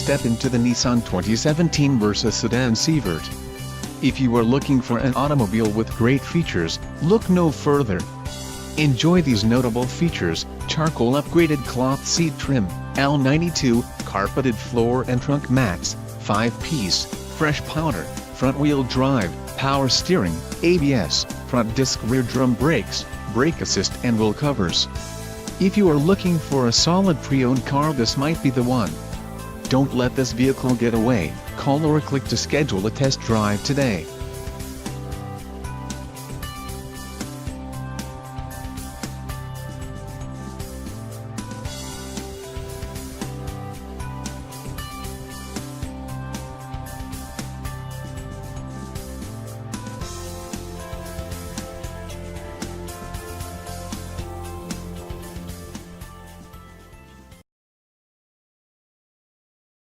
step into the Nissan 2017 Versa Sedan Severt. If you are looking for an automobile with great features, look no further. Enjoy these notable features: charcoal upgraded cloth seat trim, L92, carpeted floor and trunk mats, 5-piece, fresh powder, front-wheel drive, power steering, ABS, front disc rear drum brakes, brake assist and wheel covers. If you are looking for a solid pre-owned car, this might be the one. Don't let this vehicle get away. Call or click to schedule a test drive today.